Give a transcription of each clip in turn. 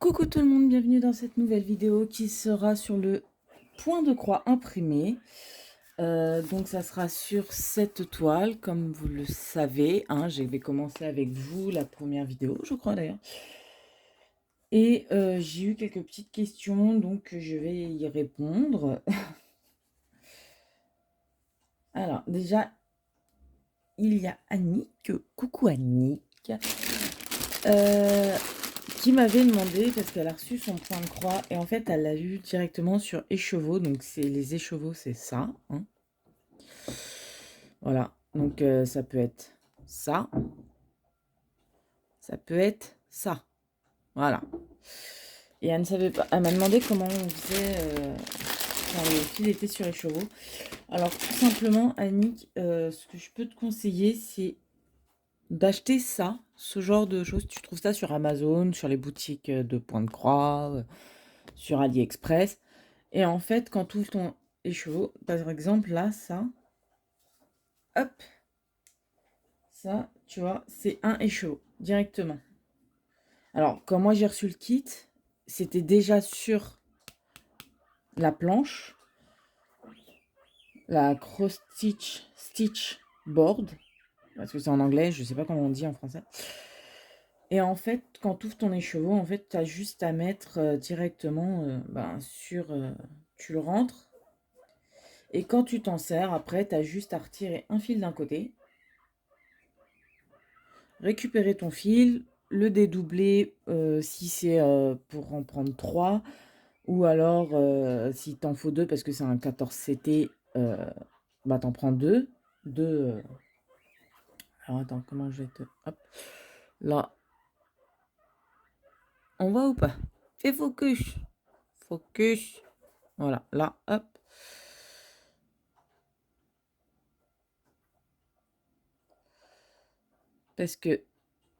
Coucou tout le monde, bienvenue dans cette nouvelle vidéo qui sera sur le point de croix imprimé. Donc ça sera sur cette toile, comme vous le savez, hein, je vais commencer avec vous la première vidéo, je crois d'ailleurs. Et j'ai eu quelques petites questions, donc je vais y répondre. Alors déjà, il y a Annick, coucou Annick, qui m'avait demandé, parce qu'elle a reçu son point de croix, et en fait, elle l'a lu directement sur écheveau, donc c'est les écheveaux, c'est ça, hein. Voilà, donc ça peut être ça, ça peut être ça, voilà. Et elle ne savait pas, elle m'a demandé comment on faisait quand le fil était sur écheveau. Alors tout simplement, Annick, ce que je peux te conseiller, c'est d'acheter ça, ce genre de choses. Tu trouves ça sur Amazon, sur les boutiques de point de croix, sur AliExpress. Et en fait, quand tu ouvres ton écheveau, par exemple là, ça, hop, ça, tu vois, c'est un écheveau directement. Alors, quand moi j'ai reçu le kit, c'était déjà sur la planche, la cross stitch board, parce que c'est en anglais, je sais pas comment on dit en français. Et en fait, quand tu ouvres ton écheveau, en fait, tu as juste à mettre directement sur... tu le rentres. Et quand tu t'en sers, après, tu as juste à retirer un fil d'un côté, récupérer ton fil, le dédoubler si c'est pour en prendre 3, ou alors si t'en faut 2 parce que c'est un 14 CT, bah t'en prends 2. Alors attends, comment je vais te... Hop, là, on va ou pas? Fais focus. Focus. Voilà, là, hop. Parce que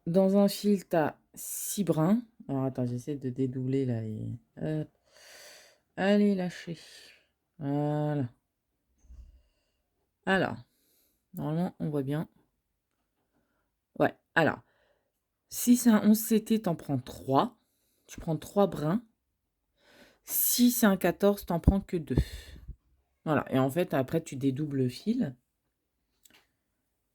dans un fil, t'as 6 brins. Alors attends, j'essaie de dédoubler là. Hop. Allez, lâchez. Voilà. Alors, normalement, on voit bien. Ouais, alors, si c'est un 11 CT, t'en prends 3. Tu prends 3 brins. Si c'est un 14, t'en prends que 2. Voilà, et en fait, après, tu dédoubles le fil.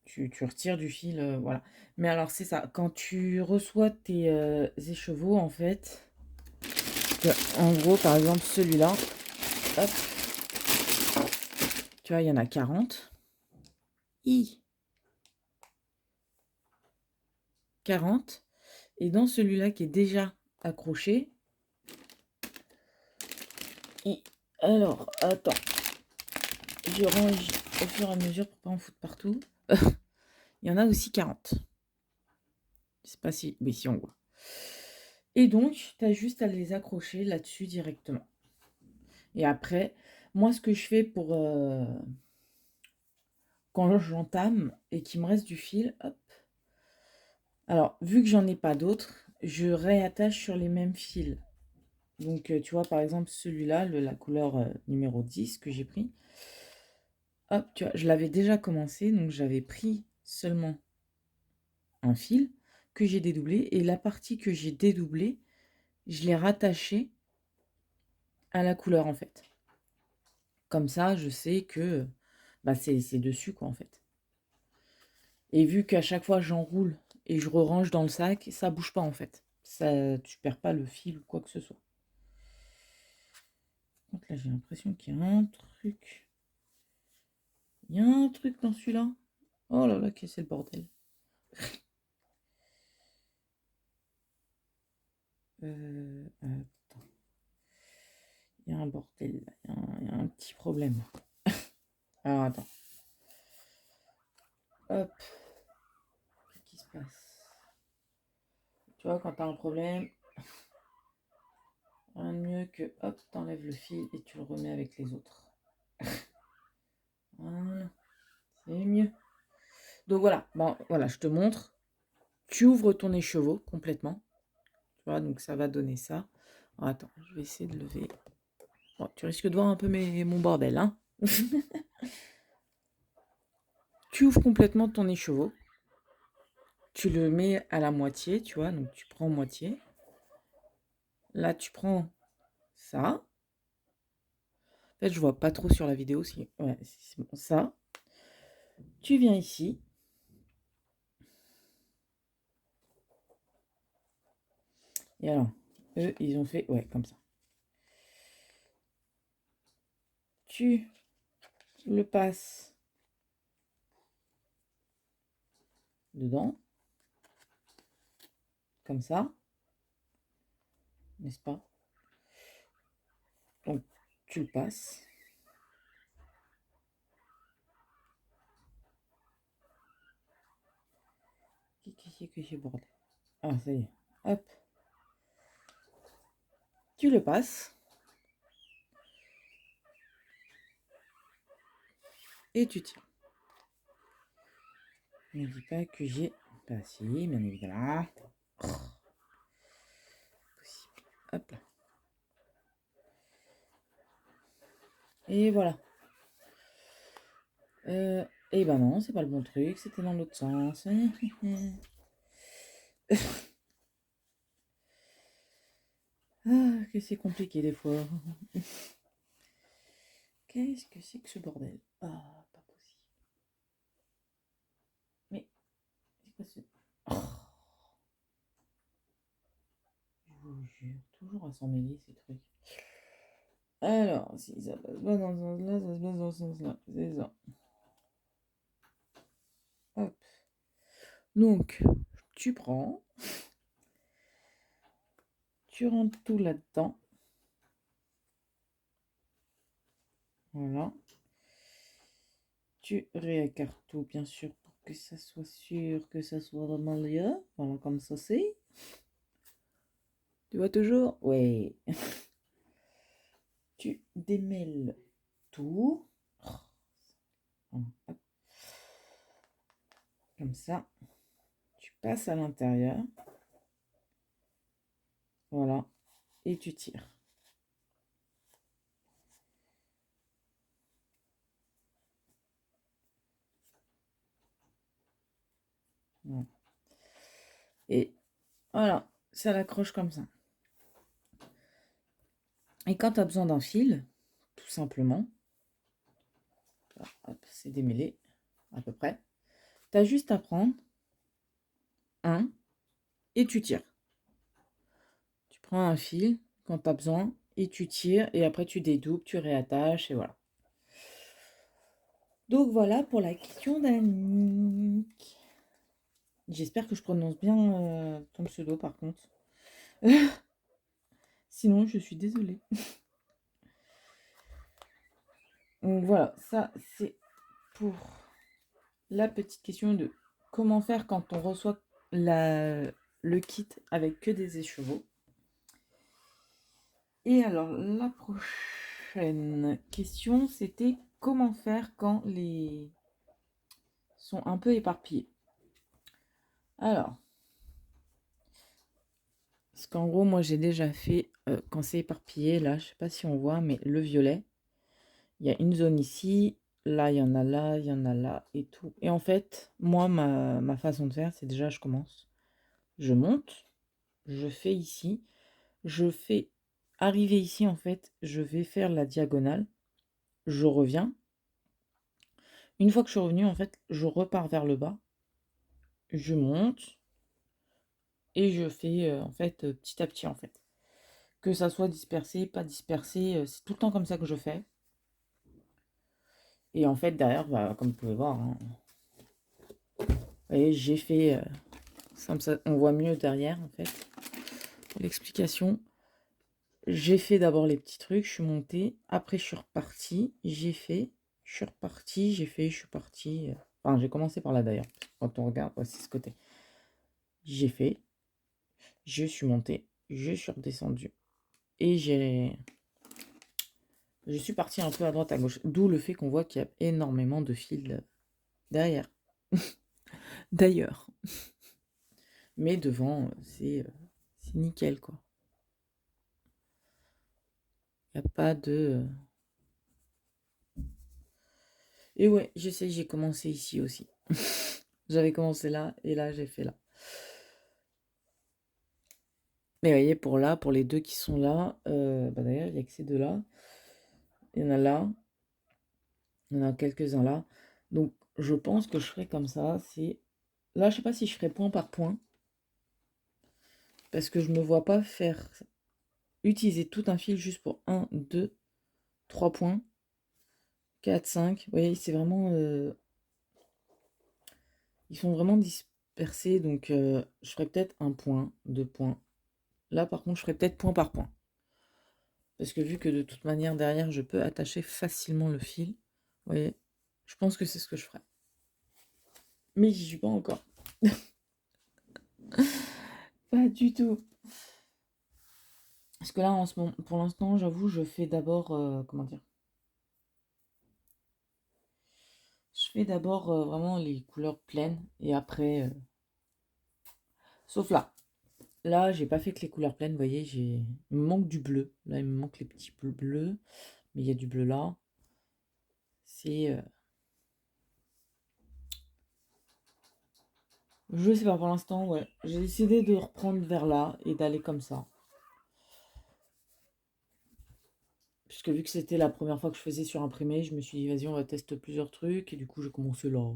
Tu retires du fil, voilà. Mais alors, c'est ça. Quand tu reçois tes écheveaux, en fait, en gros, par exemple, celui-là, hop, tu vois, il y en a 40. 40. Et dans celui-là qui est déjà accroché, alors, attends, je range au fur et à mesure pour pas en foutre partout. Il y en a aussi 40. Je sais pas si... Oui, si on voit. Et donc, tu as juste à les accrocher là-dessus directement. Et après, moi, ce que je fais pour... quand j'entame et qu'il me reste du fil, hop. Alors, vu que j'en ai pas d'autres, je réattache sur les mêmes fils. Donc, tu vois, par exemple, celui-là, la couleur numéro 10 que j'ai pris. Hop, tu vois, je l'avais déjà commencé, donc j'avais pris seulement un fil que j'ai dédoublé. Et la partie que j'ai dédoublée, je l'ai rattachée à la couleur, en fait. Comme ça, je sais que bah, c'est dessus, quoi, en fait. Et vu qu'à chaque fois, j'enroule et je re-range dans le sac, ça bouge pas, en fait. Ça, tu perds pas le fil ou quoi que ce soit. Donc là, j'ai l'impression qu'il y a un truc. Il y a un truc dans celui-là. Oh là là, qu'est-ce que c'est le bordel. Attends. Il y a un bordel là. Il y a un petit problème. Alors attends. Hop. Qu'est-ce qui se passe? Tu vois, quand tu as un problème, rien de mieux que hop, t'enlèves le fil et tu le remets avec les autres. Voilà. C'est mieux. Donc voilà. Bon, voilà, je te montre. Tu ouvres ton écheveau complètement. Tu vois, donc ça va donner ça. Alors, attends, je vais essayer de lever. Bon, tu risques de voir un peu mon bordel, hein. Tu ouvres complètement ton écheveau. Tu le mets à la moitié, tu vois, donc tu prends moitié. Là, tu prends ça. En fait, je vois pas trop sur la vidéo. Si... Ouais, c'est bon. Ça. Tu viens ici. Et alors, eux, ils ont fait... Ouais, comme ça. Tu le passes dedans. Comme ça. N'est-ce pas? Donc, tu le passes. Qu'est-ce que c'est, bordel? Ah, ça y est. Hop. Tu le passes. Et tu tires. Ne dis pas que j'ai pas si, bien évidemment. Hop là. Et voilà. Et ben non, c'est pas le bon truc, c'était dans l'autre sens. Ah, que c'est compliqué des fois. Qu'est-ce que c'est que ce bordel? Ah, pas possible. Mais, c'est quoi ce... Oh, je vous jure, toujours à s'en mêler ces trucs. Alors, si ça passe pas dans ce sens-là, ça se passe dans ce sens-là. C'est ça. Hop. Donc, tu prends, tu rentres tout là-dedans. Voilà. Tu réécartes tout, bien sûr, pour que ça soit sûr que ça soit vraiment là. Voilà, comme ça c'est. Tu vois toujours? Oui. Tu démêles tout. Voilà, hop. Comme ça. Tu passes à l'intérieur. Voilà. Et tu tires. Voilà. Et voilà, ça l'accroche comme ça. Et quand tu as besoin d'un fil, tout simplement, hop, c'est démêlé à peu près. Tu as juste à prendre un et tu tires. Tu prends un fil quand tu as besoin et tu tires et après tu dédoubles, tu réattaches et voilà. Donc voilà pour la question d'Annick. J'espère que je prononce bien ton pseudo par contre. Sinon, je suis désolée. Donc voilà, ça c'est pour la petite question de comment faire quand on reçoit le kit avec que des écheveaux. Et alors, la prochaine question, c'était comment faire quand les sont un peu éparpillés. Alors, parce qu'en gros, moi j'ai déjà fait, quand c'est éparpillé, là, je sais pas si on voit, mais le violet, il y a une zone ici, là, il y en a là, il y en a là, et tout. Et en fait, moi, ma façon de faire, c'est déjà, je commence, je monte, je fais ici, je fais arriver ici, en fait, je vais faire la diagonale, je reviens. Une fois que je suis revenu, en fait, je repars vers le bas, je monte, et je fais, en fait, petit à petit, en fait. Que ça soit dispersé, pas dispersé, c'est tout le temps comme ça que je fais. Et en fait, derrière, bah, comme vous pouvez voir, hein, vous voyez, j'ai fait... ça, on voit mieux derrière, en fait, pour l'explication. J'ai fait d'abord les petits trucs, je suis montée. Après, je suis repartie, j'ai fait. Je suis repartie, j'ai fait, je suis partie. Enfin, j'ai commencé par là, d'ailleurs. Quand on regarde, voici ce côté. J'ai fait, je suis montée, je suis redescendue. Et je suis partie un peu à droite, à gauche. D'où le fait qu'on voit qu'il y a énormément de fils derrière. D'ailleurs. Mais devant, c'est nickel, quoi. Il n'y a pas de... Et ouais, je sais, j'ai commencé ici aussi. J'avais commencé là, et là, j'ai fait là. Mais vous voyez, pour les 2 qui sont là, bah, d'ailleurs, il y a que ces 2 là. Il y en a là, il y en a quelques-uns là. Donc je pense que je ferai comme ça, c'est là, je sais pas si je ferai point par point parce que je me vois pas faire utiliser tout un fil juste pour 1, 2, 3 points, 4, 5. Vous voyez, c'est vraiment, ils sont vraiment dispersés, donc je ferai peut-être 1 point, 2 points. Là, par contre, je ferai peut-être point par point. Parce que vu que de toute manière, derrière, je peux attacher facilement le fil. Vous voyez, je pense que c'est ce que je ferai. Mais j'y suis pas encore. Pas du tout. Parce que là, en ce moment, pour l'instant, j'avoue, je fais d'abord, comment dire? Je fais d'abord vraiment les couleurs pleines et après, sauf là. Là, j'ai pas fait que les couleurs pleines, vous voyez, il me manque du bleu. Là, il me manque les petits bleus, mais il y a du bleu là. C'est, je sais pas, pour l'instant, ouais. J'ai décidé de reprendre vers là et d'aller comme ça. Puisque vu que c'était la première fois que je faisais sur imprimé, je me suis dit, vas-y, on va tester plusieurs trucs. Et du coup, j'ai commencé là.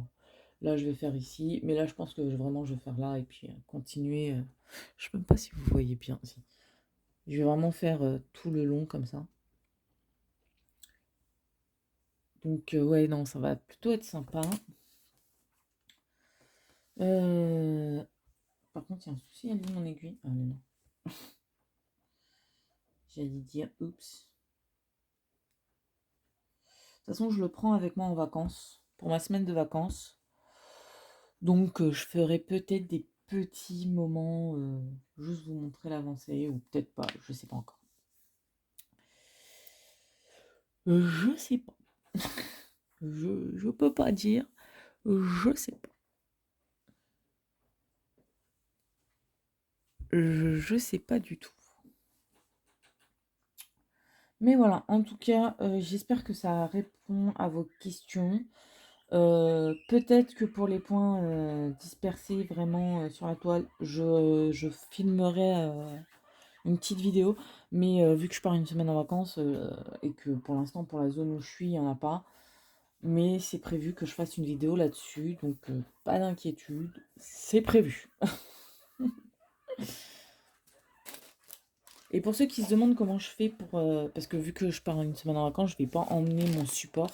Là, je vais faire ici. Mais là, je pense que vraiment, je vais faire là et puis continuer. Je sais même pas si vous voyez bien. Si. Je vais vraiment faire tout le long comme ça. Donc, ouais, non, ça va plutôt être sympa. Euh, Par contre, il y a un souci, elle est mon aiguille. Ah, mais non. J'allais dire, oups. De toute façon, je le prends avec moi en vacances. Pour ma semaine de vacances. Donc, je ferai peut-être des petits moments, juste vous montrer l'avancée, ou peut-être pas, je sais pas encore. Je sais pas. Je peux pas dire. Je sais pas. Je sais pas du tout. Mais voilà, en tout cas, j'espère que ça répond à vos questions. Peut-être que pour les points dispersés vraiment sur la toile, je filmerai une petite vidéo. Mais vu que je pars une semaine en vacances et que pour l'instant, pour la zone où je suis, il n'y en a pas. Mais c'est prévu que je fasse une vidéo là-dessus. Donc pas d'inquiétude, c'est prévu. Et pour ceux qui se demandent comment je fais pour... parce que vu que je pars une semaine en vacances, je vais pas emmener mon support.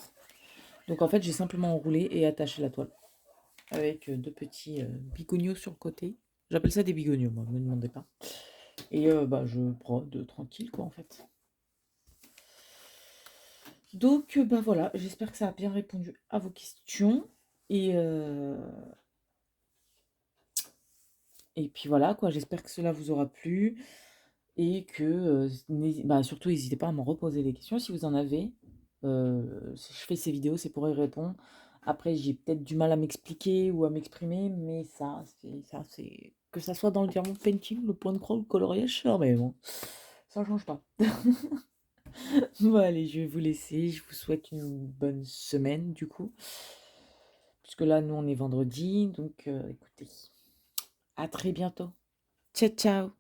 Donc en fait, j'ai simplement enroulé et attaché la toile. Avec deux petits bigognos sur le côté. J'appelle ça des bigognos, moi, ne me demandez pas. Et bah, je brode tranquille, quoi, en fait. Donc, bah voilà, j'espère que ça a bien répondu à vos questions. Et, euh, et puis voilà, quoi, j'espère que cela vous aura plu. Et que, bah, surtout, n'hésitez pas à me reposer des questions si vous en avez. Si je fais ces vidéos, c'est pour y répondre. Après, j'ai peut-être du mal à m'expliquer ou à m'exprimer, mais c'est que ça soit dans le diamond painting, le point de croix ou le coloriage, ça, mais bon, ça change pas. Bon, allez, je vais vous laisser. Je vous souhaite une bonne semaine, du coup. Puisque là, nous, on est vendredi. Donc, écoutez, à très bientôt. Ciao, ciao.